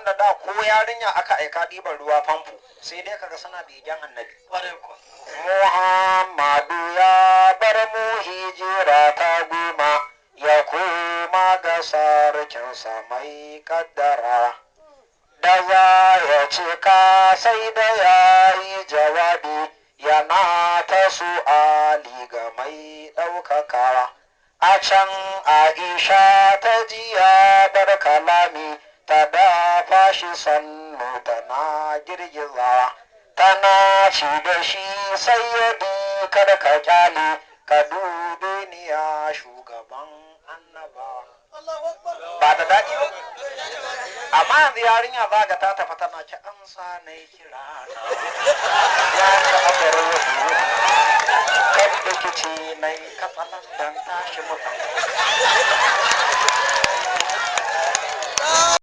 wanda da ko yarinya aka aika ɗiban ruwa famfo sai dai kaga suna begen annabi. Muhammadu ya bar mu hijira ta goma ya koma ga sarkinsa mai kaddara. Da za ya cika sai da ya yi jawabi yana ta su'ali ga mai ɗaukakawa. A can Aisha ta jiya bar kalami ta dafa shi sannu tana girgizawa. Tana ci da shi sayyadi kada ka kyale ka dube ni ya shugaban annabawa. Ba da daɗi ba? Amma yanzu yarinya za ga ta tafi tana ki amsa na yi kira na. Ya ka abar wasu kan rikici na yi katsalan don tashi mutum.